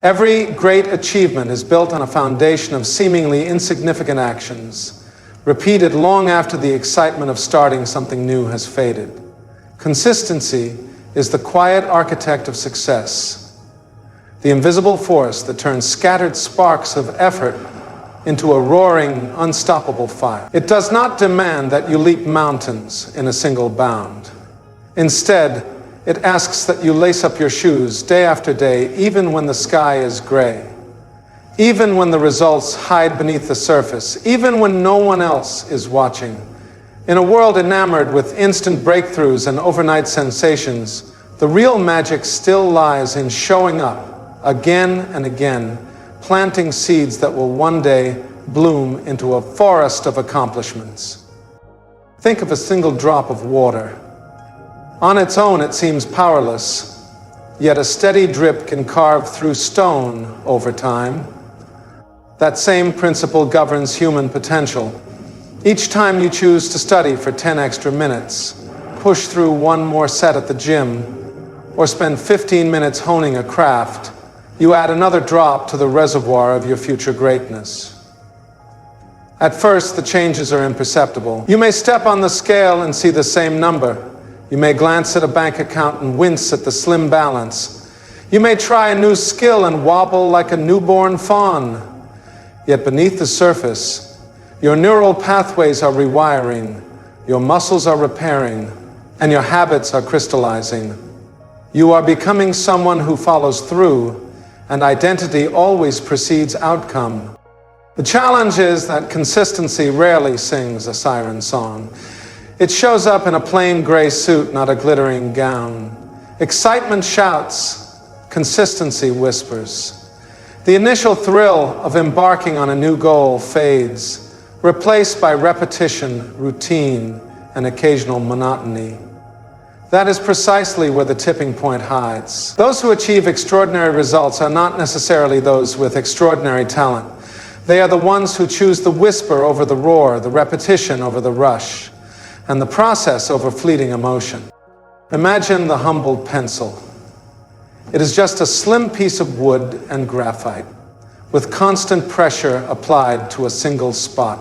Every great achievement is built on a foundation of seemingly insignificant actions, repeated long after the excitement of starting something new has faded. Consistency is the quiet architect of success, the invisible force that turns scattered sparks of effort into a roaring, unstoppable fire. It does not demand that you leap mountains in a single bound. Instead, it asks that you lace up your shoes day after day, even when the sky is gray, even when the results hide beneath the surface, even when no one else is watching. In a world enamored with instant breakthroughs and overnight sensations, the real magic still lies in showing up again and again, planting seeds that will one day bloom into a forest of accomplishments. Think of a single drop of water. On its own, it seems powerless, yet a steady drip can carve through stone over time. That same principle governs human potential. Each time you choose to study for 10 extra minutes, push through one more set at the gym, or spend 15 minutes honing a craft, you add another drop to the reservoir of your future greatness. At first, the changes are imperceptible. You may step on the scale and see the same number. You may glance at a bank account and wince at the slim balance. You may try a new skill and wobble like a newborn fawn. Yet beneath the surface, your neural pathways are rewiring, your muscles are repairing, and your habits are crystallizing. You are becoming someone who follows through, and identity always precedes outcome. The challenge is that consistency rarely sings a siren song. It shows up in a plain gray suit, not a glittering gown. Excitement shouts, consistency whispers. The initial thrill of embarking on a new goal fades, replaced by repetition, routine, and occasional monotony. That is precisely where the tipping point hides. Those who achieve extraordinary results are not necessarily those with extraordinary talent. They are the ones who choose the whisper over the roar, the repetition over the rush, and the process over fleeting emotion. Imagine the humbled pencil. It is just a slim piece of wood and graphite, with constant pressure applied to a single spot.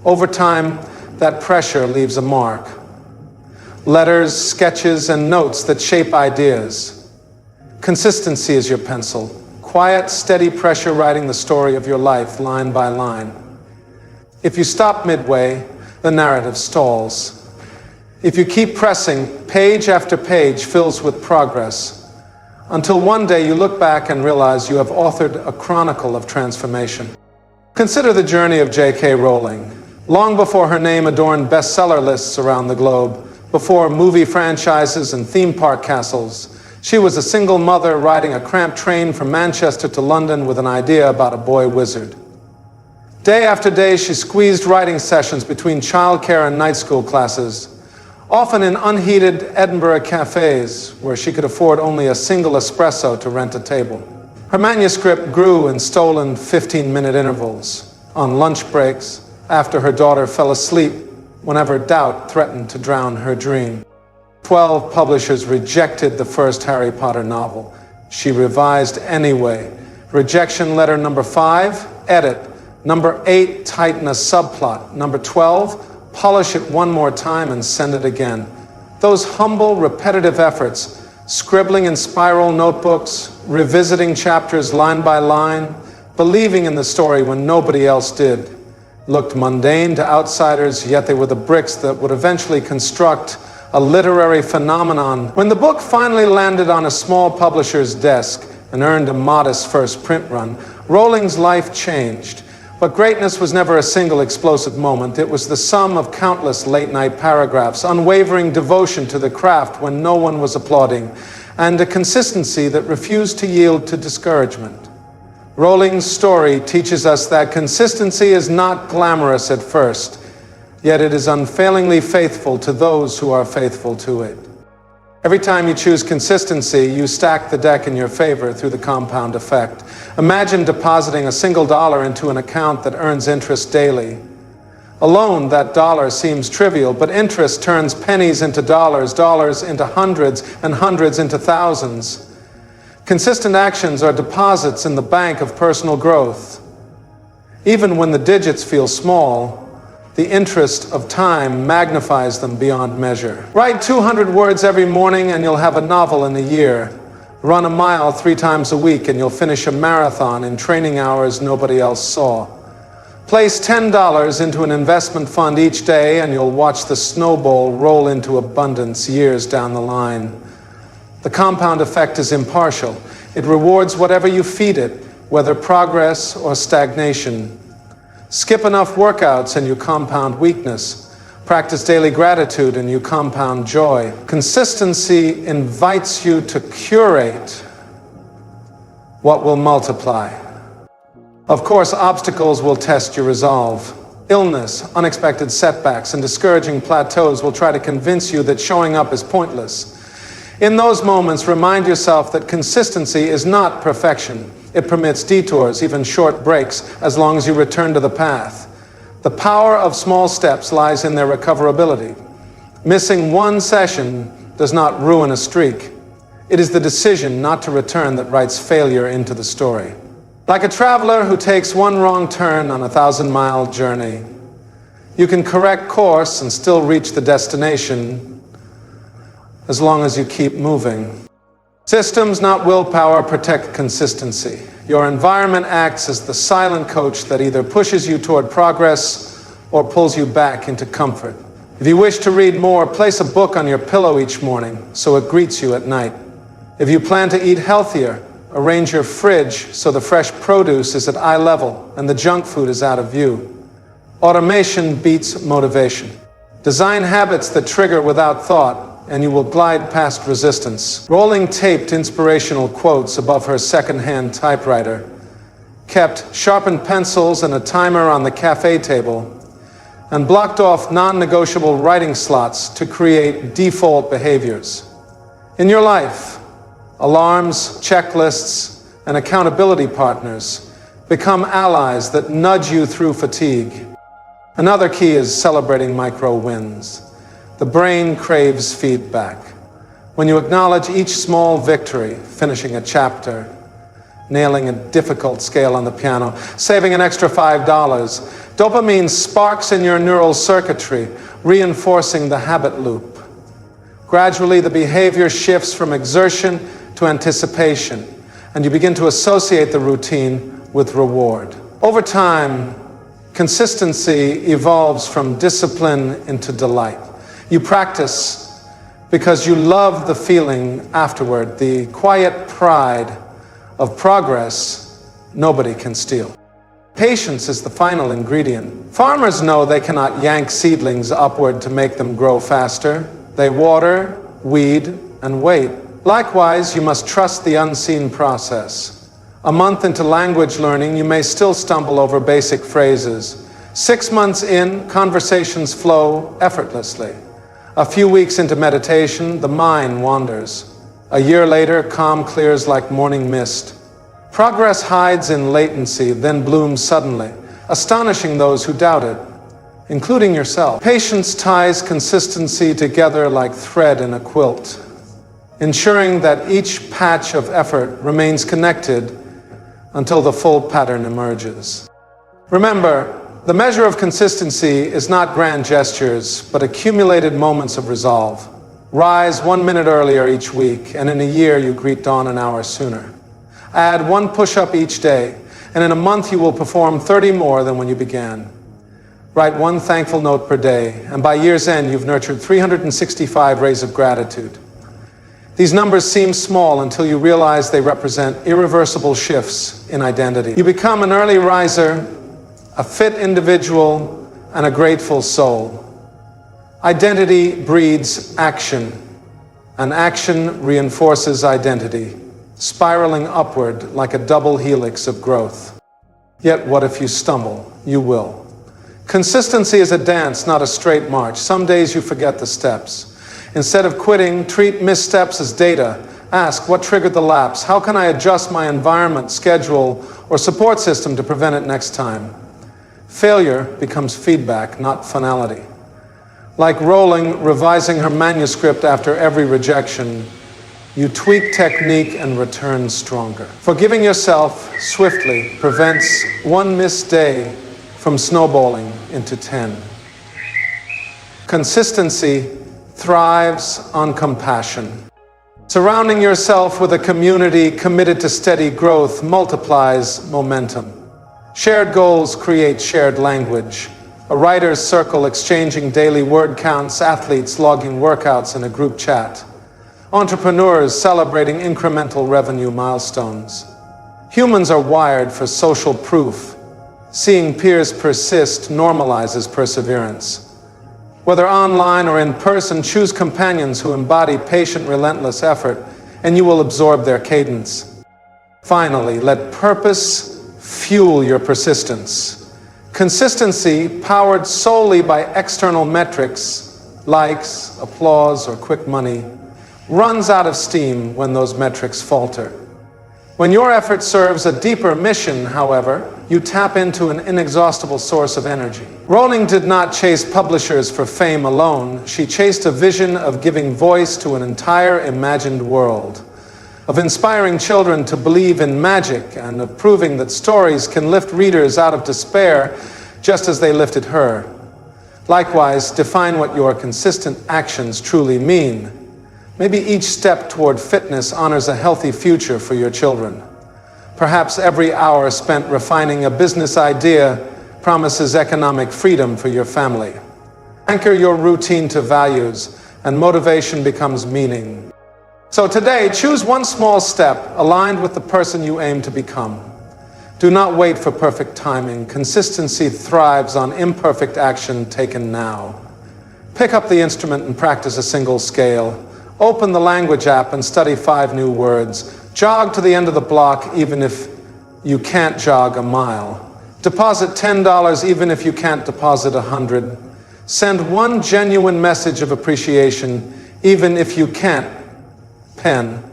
Over time, that pressure leaves a mark. Letters, sketches, and notes that shape ideas. Consistency is your pencil. Quiet, steady pressure writing the story of your life line by line. If you stop midway, the narrative stalls. If you keep pressing, page after page fills with progress, until one day you look back and realize you have authored a chronicle of transformation. Consider the journey of J.K. Rowling. Long before her name adorned bestseller lists around the globe, before movie franchises and theme park castles, she was a single mother riding a cramped train from Manchester to London with an idea about a boy wizard. Day after day, she squeezed writing sessions between childcare and night school classes, often in unheated Edinburgh cafes where she could afford only a single espresso to rent a table. Her manuscript grew in stolen 15-minute intervals, on lunch breaks, after her daughter fell asleep, whenever doubt threatened to drown her dream. 12 publishers rejected the first Harry Potter novel. She revised anyway. Rejection letter number 5, edit. Number 8, tighten a subplot. Number 12, polish it one more time and send it again. Those humble, repetitive efforts, scribbling in spiral notebooks, revisiting chapters line by line, believing in the story when nobody else did, looked mundane to outsiders, yet they were the bricks that would eventually construct a literary phenomenon. When the book finally landed on a small publisher's desk and earned a modest first print run, Rowling's life changed. But greatness was never a single explosive moment. It was the sum of countless late-night paragraphs, unwavering devotion to the craft when no one was applauding, and a consistency that refused to yield to discouragement. Rowling's story teaches us that consistency is not glamorous at first, yet it is unfailingly faithful to those who are faithful to it. Every time you choose consistency, you stack the deck in your favor through the compound effect. Imagine depositing a single dollar into an account that earns interest daily. Alone, that dollar seems trivial, but interest turns pennies into dollars, dollars into hundreds, and hundreds into thousands. Consistent actions are deposits in the bank of personal growth. Even when the digits feel small, the interest of time magnifies them beyond measure. Write 200 words every morning and you'll have a novel in a year. Run a mile 3 times a week and you'll finish a marathon in training hours nobody else saw. Place $10 into an investment fund each day and you'll watch the snowball roll into abundance years down the line. The compound effect is impartial. It rewards whatever you feed it, whether progress or stagnation. Skip enough workouts and you compound weakness. Practice daily gratitude and you compound joy. Consistency invites you to curate what will multiply. Of course, obstacles will test your resolve. Illness, unexpected setbacks, and discouraging plateaus will try to convince you that showing up is pointless. In those moments, remind yourself that consistency is not perfection. It permits detours, even short breaks, as long as you return to the path. The power of small steps lies in their recoverability. Missing one session does not ruin a streak. It is the decision not to return that writes failure into the story. Like a traveler who takes one wrong turn on a 1,000-mile journey, you can correct course and still reach the destination as long as you keep moving. Systems, not willpower, protect consistency. Your environment acts as the silent coach that either pushes you toward progress or pulls you back into comfort. If you wish to read more, place a book on your pillow each morning so it greets you at night. If you plan to eat healthier, arrange your fridge so the fresh produce is at eye level and the junk food is out of view. Automation beats motivation. Design habits that trigger without thought, and you will glide past resistance. Rolling taped inspirational quotes above her second-hand typewriter, kept sharpened pencils and a timer on the cafe table, and blocked off non-negotiable writing slots to create default behaviors. In your life, alarms, checklists, and accountability partners become allies that nudge you through fatigue. Another key is celebrating micro wins. The brain craves feedback. When you acknowledge each small victory, finishing a chapter, nailing a difficult scale on the piano, saving an extra $5, dopamine sparks in your neural circuitry, reinforcing the habit loop. Gradually, the behavior shifts from exertion to anticipation, and you begin to associate the routine with reward. Over time, consistency evolves from discipline into delight. You practice because you love the feeling afterward, the quiet pride of progress nobody can steal. Patience is the final ingredient. Farmers know they cannot yank seedlings upward to make them grow faster. They water, weed, and wait. Likewise, you must trust the unseen process. A month into language learning, you may still stumble over basic phrases. 6 months in, conversations flow effortlessly. A few weeks into meditation, the mind wanders. A year later, calm clears like morning mist. Progress hides in latency, then blooms suddenly, astonishing those who doubt it, including yourself. Patience ties consistency together like thread in a quilt, ensuring that each patch of effort remains connected until the full pattern emerges. Remember, the measure of consistency is not grand gestures, but accumulated moments of resolve. Rise 1 minute earlier each week, and in a year you greet dawn an hour sooner. Add 1 push-up each day, and in a month you will perform 30 more than when you began. Write 1 thankful note per day, and by year's end you've nurtured 365 rays of gratitude. These numbers seem small until you realize they represent irreversible shifts in identity. You become an early riser, a fit individual, and a grateful soul. Identity breeds action, and action reinforces identity, spiraling upward like a double helix of growth. Yet what if you stumble? You will. Consistency is a dance, not a straight march. Some days you forget the steps. Instead of quitting, treat missteps as data. Ask, what triggered the lapse? How can I adjust my environment, schedule, or support system to prevent it next time? Failure becomes feedback, not finality. Like Rowling revising her manuscript after every rejection, You tweak technique and return stronger. Forgiving yourself swiftly prevents one missed day from snowballing into 10. Consistency thrives on compassion. Surrounding yourself with a community committed to steady growth multiplies momentum. Shared goals create shared language. A writer's circle exchanging daily word counts, athletes logging workouts in a group chat. Entrepreneurs celebrating incremental revenue milestones. Humans are wired for social proof. Seeing peers persist normalizes perseverance. Whether online or in person, choose companions who embody patient, relentless effort, and you will absorb their cadence. Finally, let purpose fuel your persistence. Consistency, powered solely by external metrics, likes, applause, or quick money, runs out of steam when those metrics falter. When your effort serves a deeper mission, however, you tap into an inexhaustible source of energy. Rowling did not chase publishers for fame alone. She chased a vision of giving voice to an entire imagined world, of inspiring children to believe in magic, and of proving that stories can lift readers out of despair just as they lifted her. Likewise, define what your consistent actions truly mean. Maybe each step toward fitness honors a healthy future for your children. Perhaps every hour spent refining a business idea promises economic freedom for your family. Anchor your routine to values, and motivation becomes meaning. So today, choose one small step aligned with the person you aim to become. Do not wait for perfect timing. Consistency thrives on imperfect action taken now. Pick up the instrument and practice a single scale. Open the language app and study 5 new words. Jog to the end of the block even if you can't jog a mile. Deposit $10 even if you can't deposit 100. Send one genuine message of appreciation even if you can't pen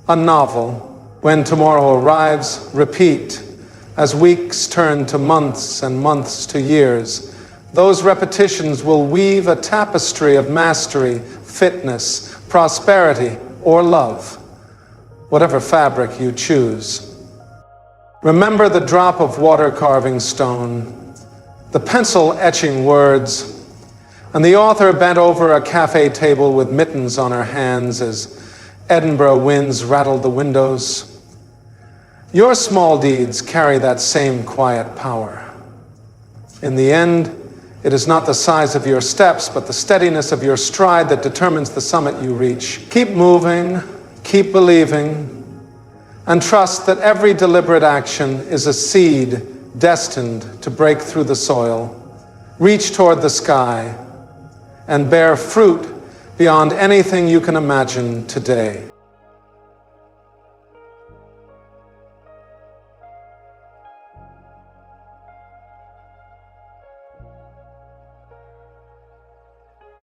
a novel. When tomorrow arrives, repeat. As weeks turn to months and months to years, those repetitions will weave a tapestry of mastery, fitness, prosperity, or love, whatever fabric you choose. Remember the drop of water carving stone, the pencil etching words, and the author bent over a cafe table with mittens on her hands as Edinburgh winds rattled the windows. Your small deeds carry that same quiet power. In the end, it is not the size of your steps, but the steadiness of your stride that determines the summit you reach. Keep moving, keep believing, and trust that every deliberate action is a seed destined to break through the soil, reach toward the sky, and bear fruit beyond anything you can imagine today.